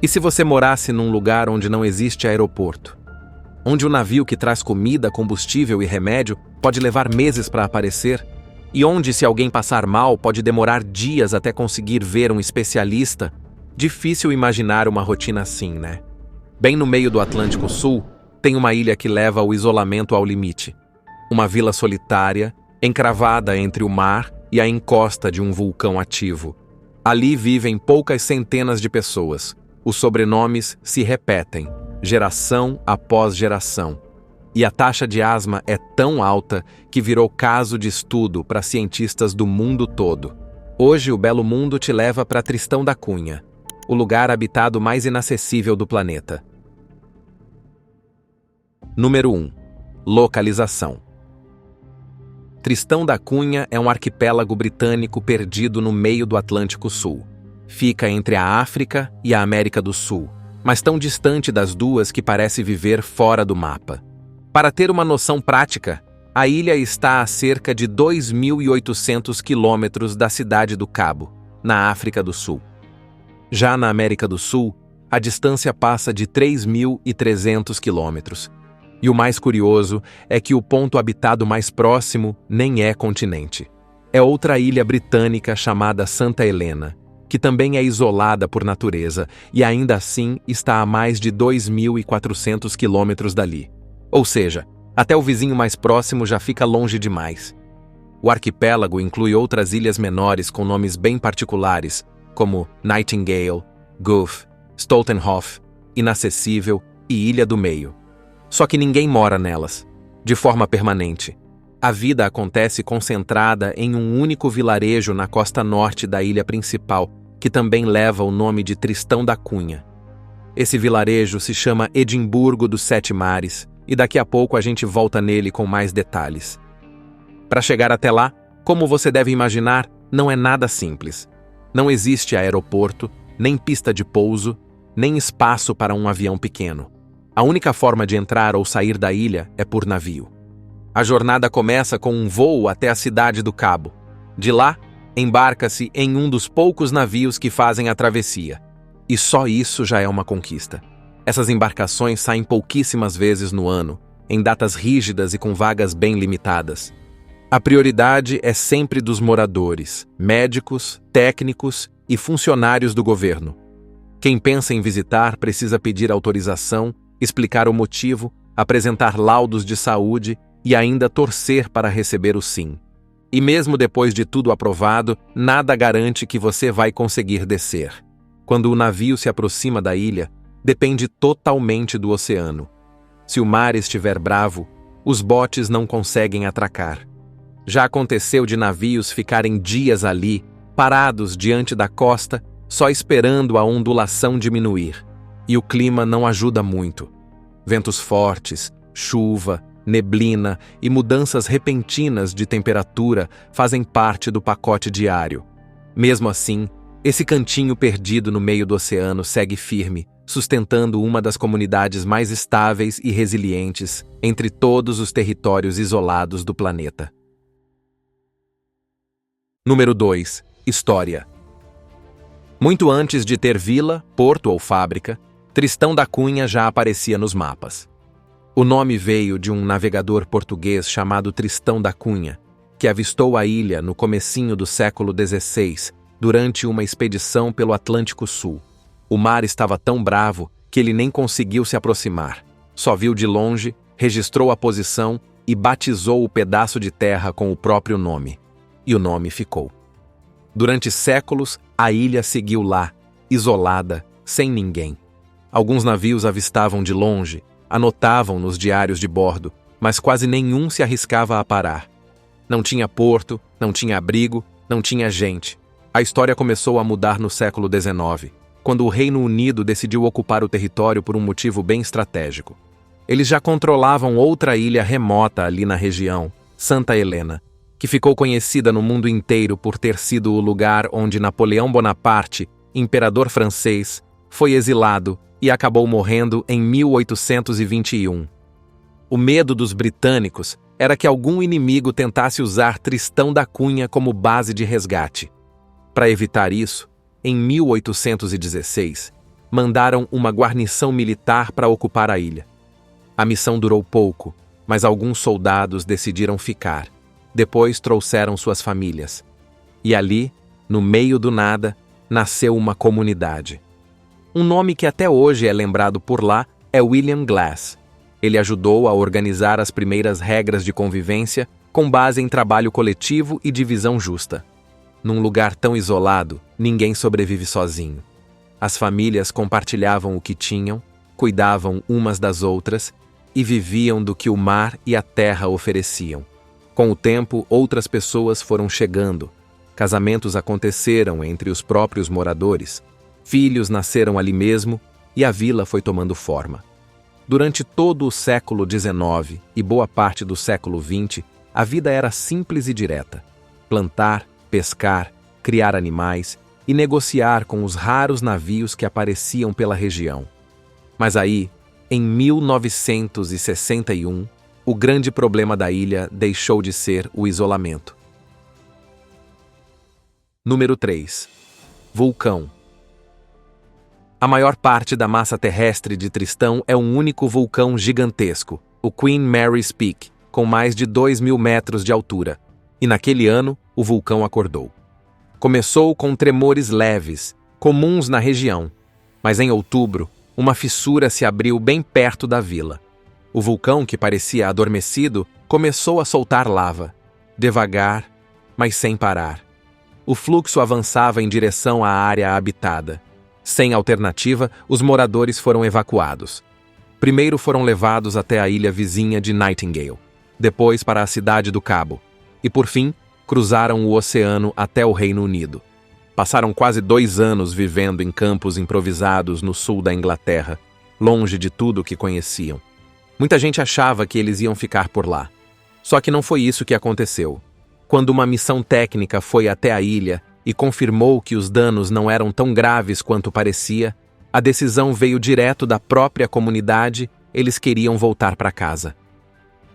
E se você morasse num lugar onde não existe aeroporto? Onde o navio que traz comida, combustível e remédio pode levar meses para aparecer? E onde, se alguém passar mal, pode demorar dias até conseguir ver um especialista? Difícil imaginar uma rotina assim, né? Bem no meio do Atlântico Sul, tem uma ilha que leva o isolamento ao limite. Uma vila solitária, encravada entre o mar e a encosta de um vulcão ativo. Ali vivem poucas centenas de pessoas. Os sobrenomes se repetem, geração após geração. E a taxa de asma é tão alta que virou caso de estudo para cientistas do mundo todo. Hoje o Belo Mundo te leva para Tristão da Cunha, o lugar habitado mais inacessível do planeta. Número 1. Localização. Tristão da Cunha é um arquipélago britânico perdido no meio do Atlântico Sul. Fica entre a África e a América do Sul, mas tão distante das duas que parece viver fora do mapa. Para ter uma noção prática, a ilha está a cerca de 2.800 quilômetros da cidade do Cabo, na África do Sul. Já na América do Sul, a distância passa de 3.300 quilômetros. E o mais curioso é que o ponto habitado mais próximo nem é continente. É outra ilha britânica chamada Santa Helena, que também é isolada por natureza e ainda assim está a mais de 2.400 quilômetros dali. Ou seja, até o vizinho mais próximo já fica longe demais. O arquipélago inclui outras ilhas menores com nomes bem particulares, como Nightingale, Goof, Stoltenhof, Inacessível e Ilha do Meio. Só que ninguém mora nelas, de forma permanente. A vida acontece concentrada em um único vilarejo na costa norte da ilha principal, que também leva o nome de Tristão da Cunha. Esse vilarejo se chama Edimburgo dos Sete Mares, e daqui a pouco a gente volta nele com mais detalhes. Para chegar até lá, como você deve imaginar, não é nada simples. Não existe aeroporto, nem pista de pouso, nem espaço para um avião pequeno. A única forma de entrar ou sair da ilha é por navio. A jornada começa com um voo até a cidade do Cabo. De lá, embarca-se em um dos poucos navios que fazem a travessia. E só isso já é uma conquista. Essas embarcações saem pouquíssimas vezes no ano, em datas rígidas e com vagas bem limitadas. A prioridade é sempre dos moradores, médicos, técnicos e funcionários do governo. Quem pensa em visitar precisa pedir autorização, explicar o motivo, apresentar laudos de saúde e ainda torcer para receber o sim. E mesmo depois de tudo aprovado, nada garante que você vai conseguir descer. Quando o navio se aproxima da ilha, depende totalmente do oceano. Se o mar estiver bravo, os botes não conseguem atracar. Já aconteceu de navios ficarem dias ali, parados diante da costa, só esperando a ondulação diminuir. E o clima não ajuda muito. Ventos fortes, chuva, neblina e mudanças repentinas de temperatura fazem parte do pacote diário. Mesmo assim, esse cantinho perdido no meio do oceano segue firme, sustentando uma das comunidades mais estáveis e resilientes entre todos os territórios isolados do planeta. Número 2. História. Muito antes de ter vila, porto ou fábrica, Tristão da Cunha já aparecia nos mapas. O nome veio de um navegador português chamado Tristão da Cunha, que avistou a ilha no comecinho do século XVI, durante uma expedição pelo Atlântico Sul. O mar estava tão bravo que ele nem conseguiu se aproximar. Só viu de longe, registrou a posição e batizou o pedaço de terra com o próprio nome. E o nome ficou. Durante séculos, a ilha seguiu lá, isolada, sem ninguém. Alguns navios avistavam de longe, anotavam nos diários de bordo, mas quase nenhum se arriscava a parar. Não tinha porto, não tinha abrigo, não tinha gente. A história começou a mudar no século XIX, quando o Reino Unido decidiu ocupar o território por um motivo bem estratégico. Eles já controlavam outra ilha remota ali na região, Santa Helena, que ficou conhecida no mundo inteiro por ter sido o lugar onde Napoleão Bonaparte, imperador francês, foi exilado e acabou morrendo em 1821. O medo dos britânicos era que algum inimigo tentasse usar Tristão da Cunha como base de resgate. Para evitar isso, em 1816, mandaram uma guarnição militar para ocupar a ilha. A missão durou pouco, mas alguns soldados decidiram ficar. Depois trouxeram suas famílias. E ali, no meio do nada, nasceu uma comunidade. Um nome que até hoje é lembrado por lá é William Glass. Ele ajudou a organizar as primeiras regras de convivência com base em trabalho coletivo e divisão justa. Num lugar tão isolado, ninguém sobrevive sozinho. As famílias compartilhavam o que tinham, cuidavam umas das outras e viviam do que o mar e a terra ofereciam. Com o tempo, outras pessoas foram chegando. Casamentos aconteceram entre os próprios moradores. Filhos nasceram ali mesmo e a vila foi tomando forma. Durante todo o século XIX e boa parte do século XX, a vida era simples e direta. Plantar, pescar, criar animais e negociar com os raros navios que apareciam pela região. Mas aí, em 1961, o grande problema da ilha deixou de ser o isolamento. Número 3. Vulcão. A maior parte da massa terrestre de Tristão é um único vulcão gigantesco, o Queen Mary's Peak, com mais de 2.000 metros de altura. E naquele ano, o vulcão acordou. Começou com tremores leves, comuns na região, mas em outubro, uma fissura se abriu bem perto da vila. O vulcão, que parecia adormecido, começou a soltar lava, devagar, mas sem parar. O fluxo avançava em direção à área habitada. Sem alternativa, os moradores foram evacuados. Primeiro foram levados até a ilha vizinha de Nightingale, depois para a cidade do Cabo, e por fim, cruzaram o oceano até o Reino Unido. Passaram quase 2 anos vivendo em campos improvisados no sul da Inglaterra, longe de tudo o que conheciam. Muita gente achava que eles iam ficar por lá. Só que não foi isso que aconteceu. Quando uma missão técnica foi até a ilha e confirmou que os danos não eram tão graves quanto parecia, a decisão veio direto da própria comunidade, eles queriam voltar para casa.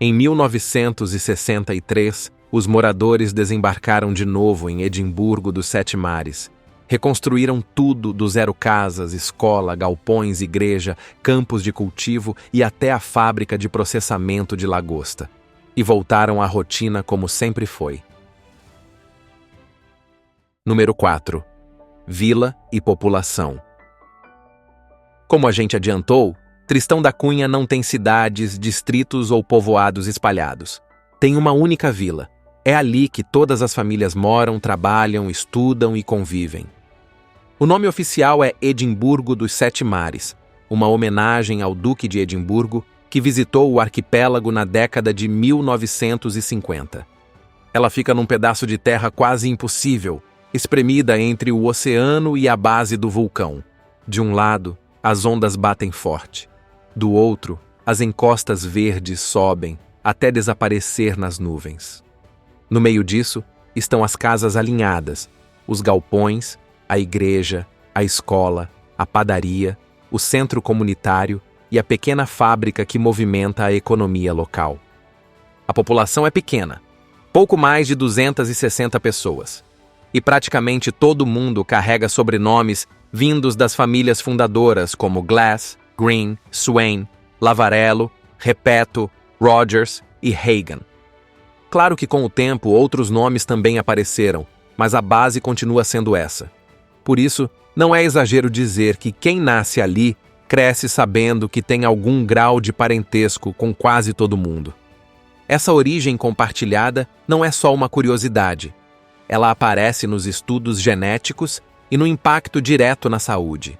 Em 1963, os moradores desembarcaram de novo em Edimburgo dos Sete Mares. Reconstruíram tudo do zero: casas, escola, galpões, igreja, campos de cultivo e até a fábrica de processamento de lagosta. E voltaram à rotina como sempre foi. Número 4. Vila e população. Como a gente adiantou, Tristão da Cunha não tem cidades, distritos ou povoados espalhados. Tem uma única vila. É ali que todas as famílias moram, trabalham, estudam e convivem. O nome oficial é Edimburgo dos Sete Mares, uma homenagem ao Duque de Edimburgo, que visitou o arquipélago na década de 1950. Ela fica num pedaço de terra quase impossível, espremida entre o oceano e a base do vulcão. De um lado, as ondas batem forte. Do outro, as encostas verdes sobem, até desaparecer nas nuvens. No meio disso, estão as casas alinhadas, os galpões, a igreja, a escola, a padaria, o centro comunitário e a pequena fábrica que movimenta a economia local. A população é pequena, pouco mais de 260 pessoas. E praticamente todo mundo carrega sobrenomes vindos das famílias fundadoras como Glass, Green, Swain, Lavarello, Repetto, Rogers e Hagan. Claro que com o tempo outros nomes também apareceram, mas a base continua sendo essa. Por isso, não é exagero dizer que quem nasce ali cresce sabendo que tem algum grau de parentesco com quase todo mundo. Essa origem compartilhada não é só uma curiosidade. Ela aparece nos estudos genéticos e no impacto direto na saúde.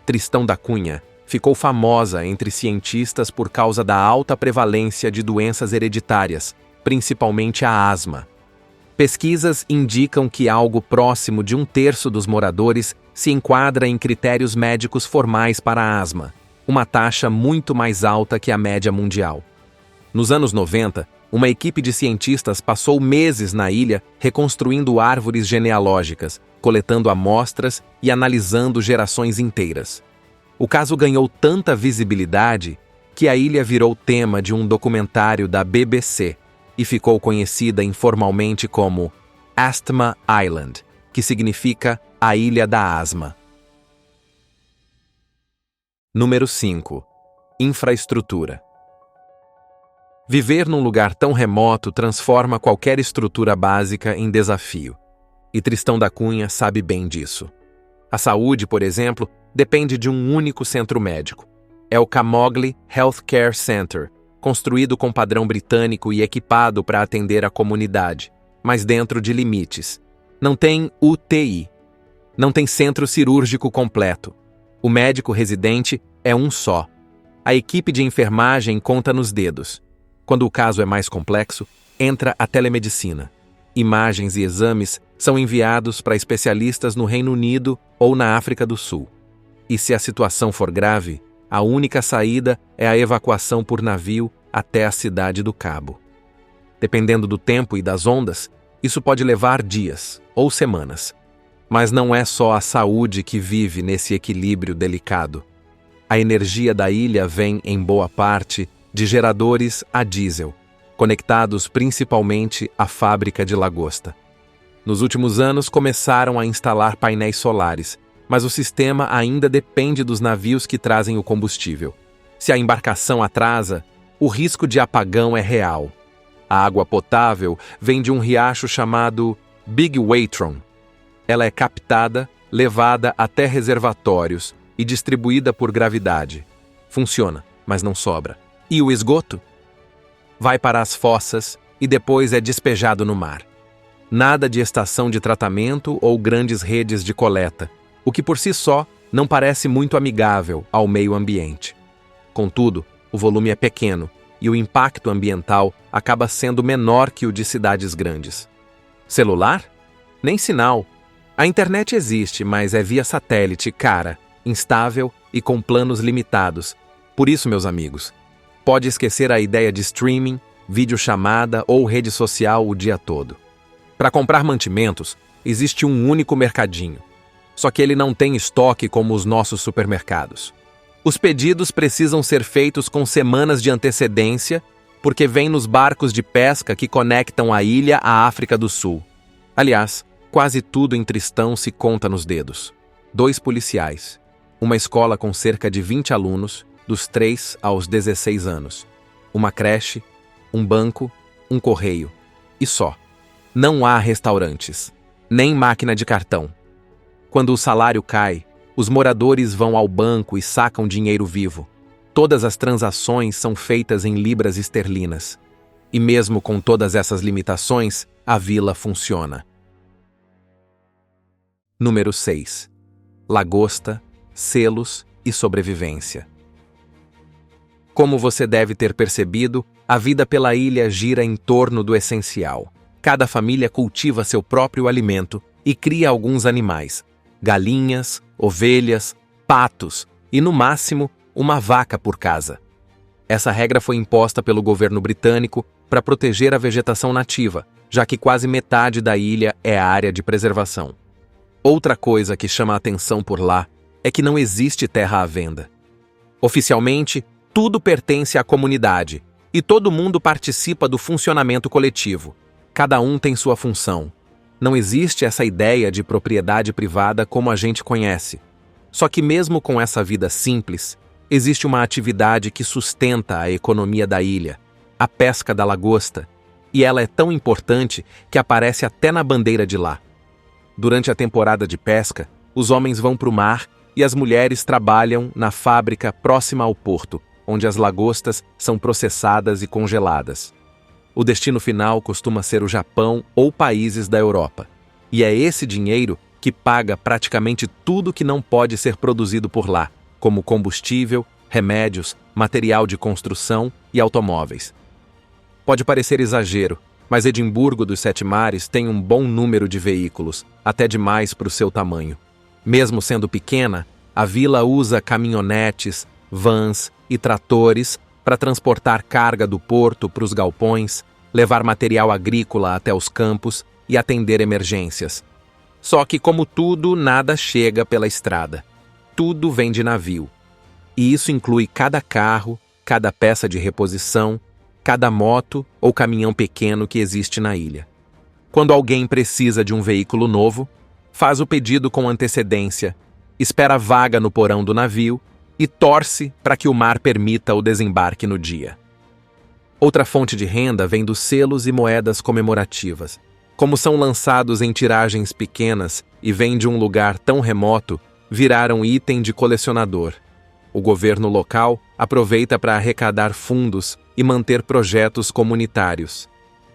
Tristão da Cunha ficou famosa entre cientistas por causa da alta prevalência de doenças hereditárias, principalmente a asma. Pesquisas indicam que algo próximo de 1/3 dos moradores se enquadra em critérios médicos formais para a asma, uma taxa muito mais alta que a média mundial. Nos anos 90, uma equipe de cientistas passou meses na ilha reconstruindo árvores genealógicas, coletando amostras e analisando gerações inteiras. O caso ganhou tanta visibilidade que a ilha virou tema de um documentário da BBC e ficou conhecida informalmente como Asthma Island, que significa a Ilha da Asma. Número 5. Infraestrutura. Viver num lugar tão remoto transforma qualquer estrutura básica em desafio. E Tristão da Cunha sabe bem disso. A saúde, por exemplo, depende de um único centro médico. É o Camogli Healthcare Center, construído com padrão britânico e equipado para atender a comunidade, mas dentro de limites. Não tem UTI. Não tem centro cirúrgico completo. O médico residente é um só. A equipe de enfermagem conta nos dedos. Quando o caso é mais complexo, entra a telemedicina. Imagens e exames são enviados para especialistas no Reino Unido ou na África do Sul. E se a situação for grave, a única saída é a evacuação por navio até a cidade do Cabo. Dependendo do tempo e das ondas, isso pode levar dias ou semanas. Mas não é só a saúde que vive nesse equilíbrio delicado. A energia da ilha vem, em boa parte, de geradores a diesel, conectados principalmente à fábrica de lagosta. Nos últimos anos começaram a instalar painéis solares, mas o sistema ainda depende dos navios que trazem o combustível. Se a embarcação atrasa, o risco de apagão é real. A água potável vem de um riacho chamado Big Watron. Ela é captada, levada até reservatórios e distribuída por gravidade. Funciona, mas não sobra. E o esgoto? Vai para as fossas e depois é despejado no mar. Nada de estação de tratamento ou grandes redes de coleta, o que por si só não parece muito amigável ao meio ambiente. Contudo, o volume é pequeno e o impacto ambiental acaba sendo menor que o de cidades grandes. Celular? Nem sinal. A internet existe, mas é via satélite, cara, instável e com planos limitados. Por isso, meus amigos, pode esquecer a ideia de streaming, videochamada ou rede social o dia todo. Para comprar mantimentos, existe um único mercadinho. Só que ele não tem estoque como os nossos supermercados. Os pedidos precisam ser feitos com semanas de antecedência, porque vem nos barcos de pesca que conectam a ilha à África do Sul. Aliás, quase tudo em Tristão se conta nos dedos. 2 policiais, uma escola com cerca de 20 alunos, dos 3 aos 16 anos, uma creche, um banco, um correio, e só. Não há restaurantes, nem máquina de cartão. Quando o salário cai, os moradores vão ao banco e sacam dinheiro vivo. Todas as transações são feitas em libras esterlinas. E mesmo com todas essas limitações, a vila funciona. Número 6. Lagosta, selos e sobrevivência. Como você deve ter percebido, a vida pela ilha gira em torno do essencial. Cada família cultiva seu próprio alimento e cria alguns animais: galinhas, ovelhas, patos e, no máximo, uma vaca por casa. Essa regra foi imposta pelo governo britânico para proteger a vegetação nativa, já que quase metade da ilha é área de preservação. Outra coisa que chama a atenção por lá é que não existe terra à venda. Oficialmente, tudo pertence à comunidade e todo mundo participa do funcionamento coletivo. Cada um tem sua função. Não existe essa ideia de propriedade privada como a gente conhece. Só que mesmo com essa vida simples, existe uma atividade que sustenta a economia da ilha, a pesca da lagosta, e ela é tão importante que aparece até na bandeira de lá. Durante a temporada de pesca, os homens vão para o mar e as mulheres trabalham na fábrica próxima ao porto, onde as lagostas são processadas e congeladas. O destino final costuma ser o Japão ou países da Europa. E é esse dinheiro que paga praticamente tudo que não pode ser produzido por lá, como combustível, remédios, material de construção e automóveis. Pode parecer exagero, mas Edimburgo dos Sete Mares tem um bom número de veículos, até demais para o seu tamanho. Mesmo sendo pequena, a vila usa caminhonetes, vans e tratores para transportar carga do porto para os galpões, levar material agrícola até os campos e atender emergências. Só que, como tudo, nada chega pela estrada. Tudo vem de navio. E isso inclui cada carro, cada peça de reposição, cada moto ou caminhão pequeno que existe na ilha. Quando alguém precisa de um veículo novo, faz o pedido com antecedência, espera vaga no porão do navio e torce para que o mar permita o desembarque no dia. Outra fonte de renda vem dos selos e moedas comemorativas. Como são lançados em tiragens pequenas e vêm de um lugar tão remoto, viraram item de colecionador. O governo local aproveita para arrecadar fundos e manter projetos comunitários.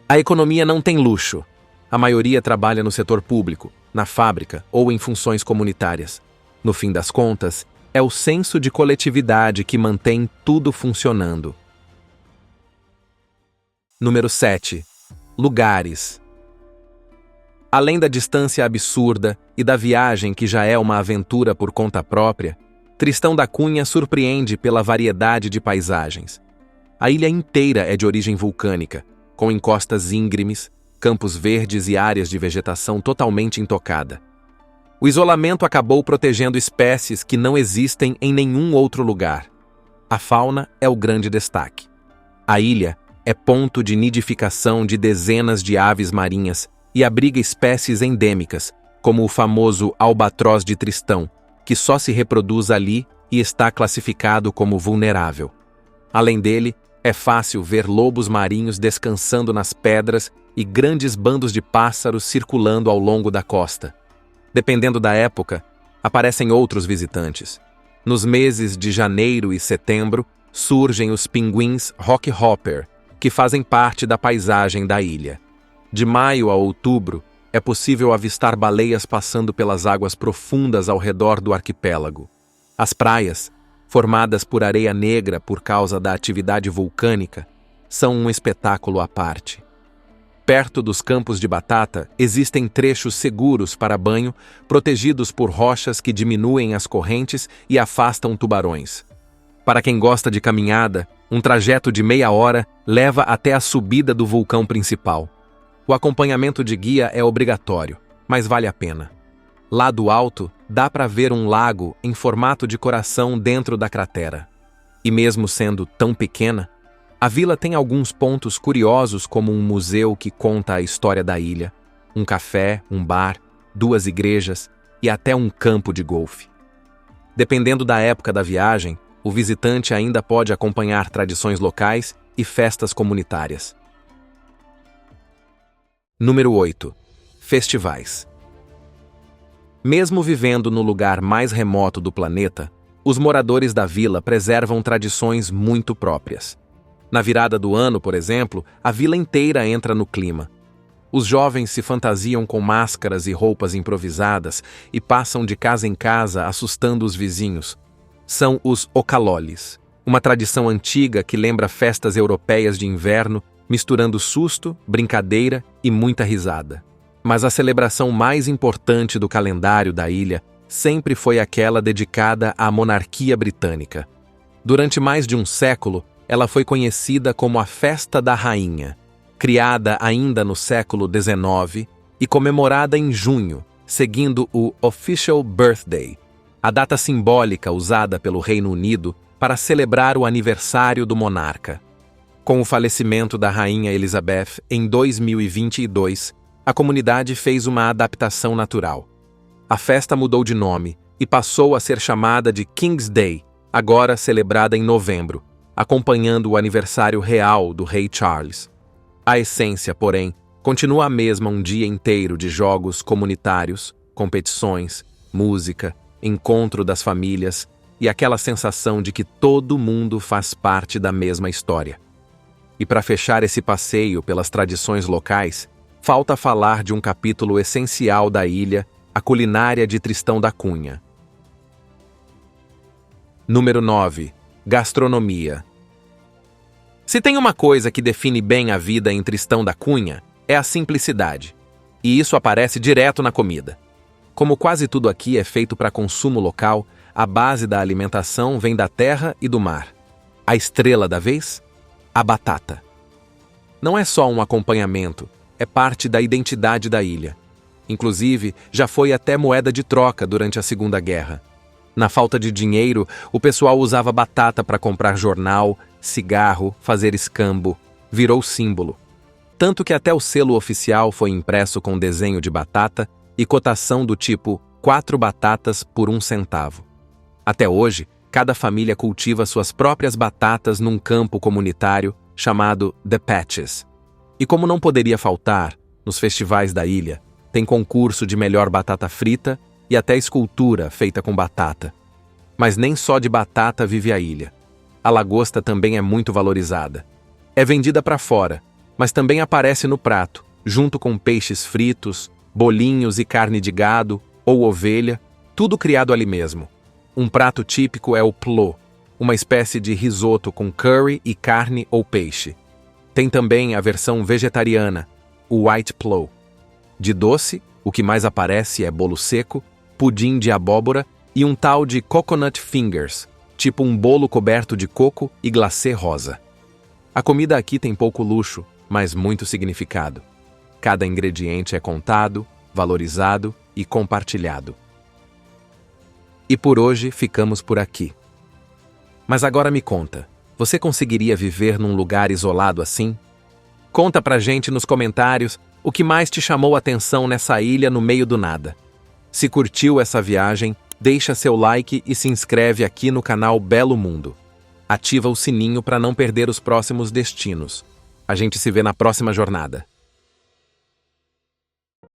A economia não tem luxo. A maioria trabalha no setor público, na fábrica ou em funções comunitárias. No fim das contas, é o senso de coletividade que mantém tudo funcionando. Número 7. Lugares. Além da distância absurda e da viagem que já é uma aventura por conta própria, Tristão da Cunha surpreende pela variedade de paisagens. A ilha inteira é de origem vulcânica, com encostas íngremes, campos verdes e áreas de vegetação totalmente intocada. O isolamento acabou protegendo espécies que não existem em nenhum outro lugar. A fauna é o grande destaque. A ilha é ponto de nidificação de dezenas de aves marinhas e abriga espécies endêmicas, como o famoso albatroz de Tristão, que só se reproduz ali e está classificado como vulnerável. Além dele, é fácil ver lobos marinhos descansando nas pedras e grandes bandos de pássaros circulando ao longo da costa. Dependendo da época, aparecem outros visitantes. Nos meses de janeiro e setembro, surgem os pinguins rockhopper, que fazem parte da paisagem da ilha. De maio a outubro, é possível avistar baleias passando pelas águas profundas ao redor do arquipélago. As praias, formadas por areia negra por causa da atividade vulcânica, são um espetáculo à parte. Perto dos campos de batata, existem trechos seguros para banho, protegidos por rochas que diminuem as correntes e afastam tubarões. Para quem gosta de caminhada, um trajeto de meia hora leva até a subida do vulcão principal. O acompanhamento de guia é obrigatório, mas vale a pena. Lá do alto, dá para ver um lago em formato de coração dentro da cratera. E mesmo sendo tão pequena, a vila tem alguns pontos curiosos, como um museu que conta a história da ilha, um café, um bar, 2 igrejas e até um campo de golfe. Dependendo da época da viagem, o visitante ainda pode acompanhar tradições locais e festas comunitárias. Número 8. Festivais. Mesmo vivendo no lugar mais remoto do planeta, os moradores da vila preservam tradições muito próprias. Na virada do ano, por exemplo, a vila inteira entra no clima. Os jovens se fantasiam com máscaras e roupas improvisadas e passam de casa em casa assustando os vizinhos. São os okalolis, uma tradição antiga que lembra festas europeias de inverno, misturando susto, brincadeira e muita risada. Mas a celebração mais importante do calendário da ilha sempre foi aquela dedicada à monarquia britânica. Durante mais de um século, ela foi conhecida como a Festa da Rainha, criada ainda no século XIX e comemorada em junho, seguindo o Official Birthday, a data simbólica usada pelo Reino Unido para celebrar o aniversário do monarca. Com o falecimento da Rainha Elizabeth em 2022, a comunidade fez uma adaptação natural. A festa mudou de nome e passou a ser chamada de King's Day, agora celebrada em novembro, acompanhando o aniversário real do rei Charles. A essência, porém, continua a mesma, um dia inteiro de jogos comunitários, competições, música, encontro das famílias e aquela sensação de que todo mundo faz parte da mesma história. E para fechar esse passeio pelas tradições locais, falta falar de um capítulo essencial da ilha, a culinária de Tristão da Cunha. Número 9. Gastronomia. Se tem uma coisa que define bem a vida em Tristão da Cunha, é a simplicidade. E isso aparece direto na comida. Como quase tudo aqui é feito para consumo local, a base da alimentação vem da terra e do mar. A estrela da vez? A batata. Não é só um acompanhamento, é parte da identidade da ilha. Inclusive, já foi até moeda de troca durante a Segunda Guerra. Na falta de dinheiro, o pessoal usava batata para comprar jornal, cigarro, fazer escambo. Virou símbolo. Tanto que até o selo oficial foi impresso com desenho de batata e cotação do tipo 4 batatas por 1 centavo. Até hoje, Cada família cultiva suas próprias batatas num campo comunitário chamado The Patches. E como não poderia faltar, nos festivais da ilha, tem concurso de melhor batata frita e até escultura feita com batata. Mas nem só de batata vive a ilha. A lagosta também é muito valorizada. É vendida para fora, mas também aparece no prato, junto com peixes fritos, bolinhos e carne de gado ou ovelha, tudo criado ali mesmo. Um prato típico é o plo, uma espécie de risoto com curry e carne ou peixe. Tem também a versão vegetariana, o white plo. De doce, o que mais aparece é bolo seco, pudim de abóbora e um tal de coconut fingers, tipo um bolo coberto de coco e glacê rosa. A comida aqui tem pouco luxo, mas muito significado. Cada ingrediente é contado, valorizado e compartilhado. E por hoje ficamos por aqui. Mas agora me conta, você conseguiria viver num lugar isolado assim? Conta pra gente nos comentários o que mais te chamou a atenção nessa ilha no meio do nada. Se curtiu essa viagem, deixa seu like e se inscreve aqui no canal Belo Mundo. Ativa o sininho para não perder os próximos destinos. A gente se vê na próxima jornada.